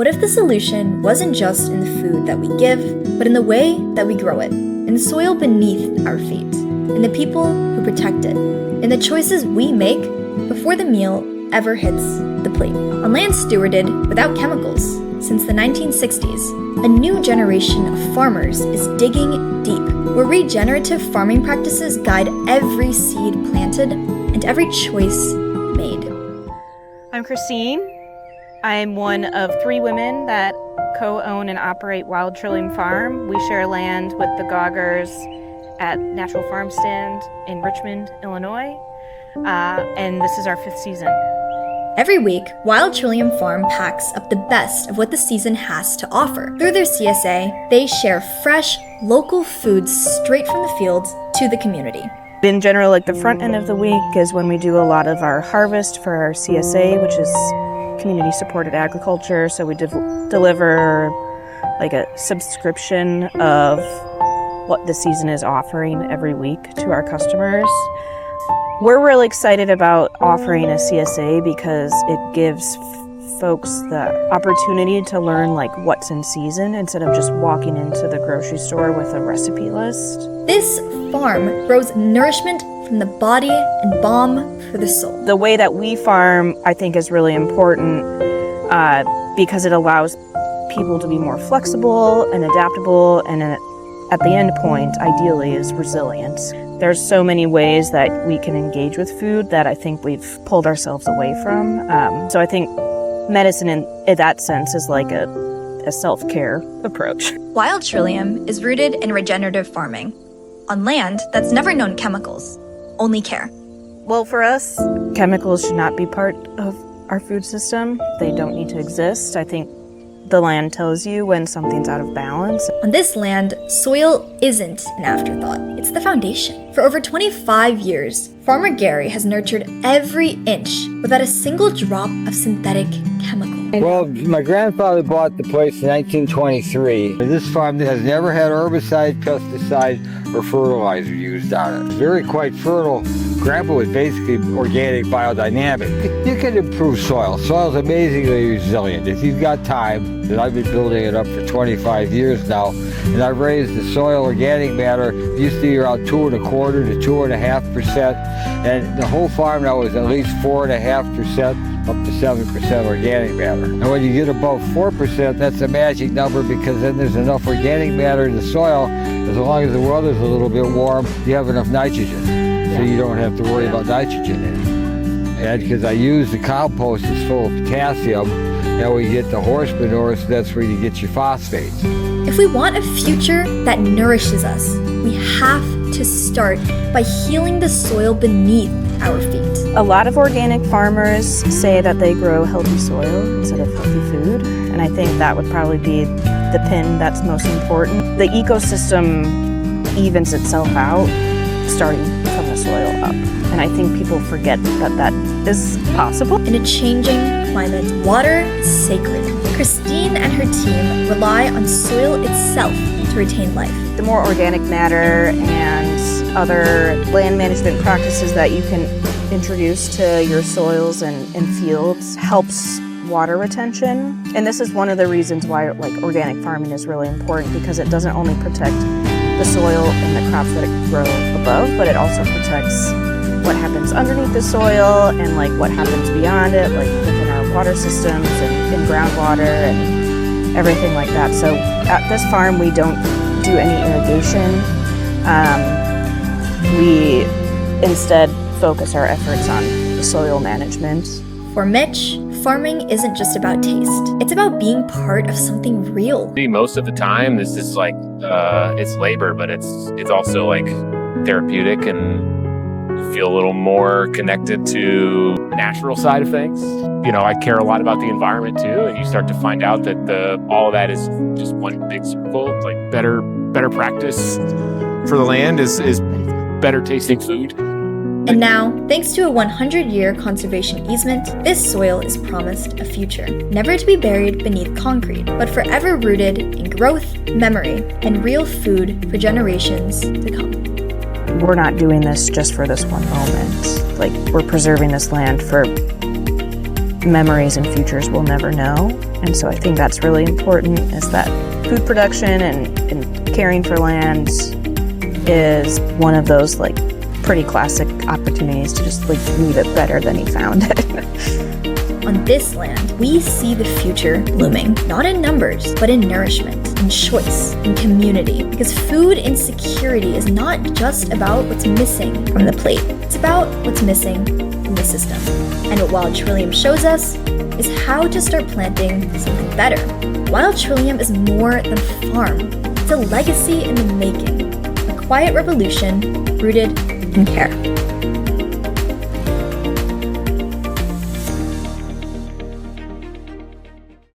What if the solution wasn't just in the food that we give, but in the way that we grow it, in the soil beneath our feet, in the people who protect it, in the choices we make before the meal ever hits the plate? On land stewarded without chemicals since the 1960s, a new generation of farmers is digging deep, where regenerative farming practices guide every seed planted and every choice made. I'm Christine. I'm one of 3 women that co-own and operate Wild Trillium Farm. We share land with the Goggers at Natural Farm Stand in Richmond, Illinois, and this is our 5th season. Every week, Wild Trillium Farm packs up the best of what the season has to offer. Through their CSA, they share fresh, local foods straight from the fields to the community. In general, the front end of the week is when we do a lot of our harvest for our CSA, which is community-supported agriculture. So we deliver a subscription of what the season is offering every week to our customers. We're really excited about offering a CSA because it gives folks the opportunity to learn what's in season instead of just walking into the grocery store with a recipe list. This farm grows nourishment from the body and balm for the soul. The way that we farm, I think, is really important because it allows people to be more flexible and adaptable, and at the end point, ideally, is resilient. There's so many ways that we can engage with food that I think we've pulled ourselves away from. So I think medicine in that sense is like a self-care approach. Wild Trillium is rooted in regenerative farming on land that's never known chemicals, only care. Well, for us, chemicals should not be part of our food system. They don't need to exist. I think the land tells you when something's out of balance. On this land, soil isn't an afterthought, it's the foundation. For over 25 years, Farmer Gary has nurtured every inch without a single drop of synthetic chemical. Well, my grandfather bought the place in 1923. This farm has never had herbicide, pesticide, or fertilizer used on it. It's very quite fertile. Grandpa was basically organic biodynamic. You can improve soil. Soil's amazingly resilient if you've got time. And I've been building it up for 25 years now. And I've raised the soil organic matter. It used to be around 2.25% to 2.5%. And the whole farm now is at least 4.5%. up to 7% organic matter. And when you get above 4%, that's a magic number because then there's enough organic matter in the soil. As long as the weather's a little bit warm, you have enough nitrogen. So you don't have to worry about nitrogen in it. And because I use the compost that's full of potassium, now we get the horse manure, so that's where you get your phosphates. If we want a future that nourishes us, we have to start by healing the soil beneath our feet. A lot of organic farmers say that they grow healthy soil instead of healthy food, and I think that would probably be the pin that's most important. The ecosystem evens itself out starting from the soil up, and I think people forget that that is possible. In a changing climate, water is sacred. Christine and her team rely on soil itself to retain life. The more organic matter and other land management practices that you can introduce to your soils and fields helps water retention. And this is one of the reasons why organic farming is really important, because it doesn't only protect the soil and the crops that grow above, but it also protects what happens underneath the soil and what happens beyond it, within our water systems and groundwater and everything like that. So at this farm, we don't do any irrigation. We instead focus our efforts on the soil management. For Mitch, farming isn't just about taste. It's about being part of something real. Most of the time, this is it's labor, but it's also therapeutic, and you feel a little more connected to the natural side of things. I care a lot about the environment too, and you start to find out that all of that is just one big circle. Better practice for the land is better tasting food. And now, thanks to a 100-year conservation easement, this soil is promised a future, never to be buried beneath concrete, but forever rooted in growth, memory, and real food for generations to come. We're not doing this just for this one moment. We're preserving this land for memories and futures we'll never know. And so I think that's really important, is that food production and caring for land is one of those like pretty classic opportunities to just like leave it better than he found it. On this land, we see the future blooming, not in numbers, but in nourishment, in choice, in community. Because food insecurity is not just about what's missing from the plate, it's about what's missing from the system. And what Wild Trillium shows us is how to start planting something better. Wild Trillium is more than a farm, it's a legacy in the making, a quiet revolution rooted in care.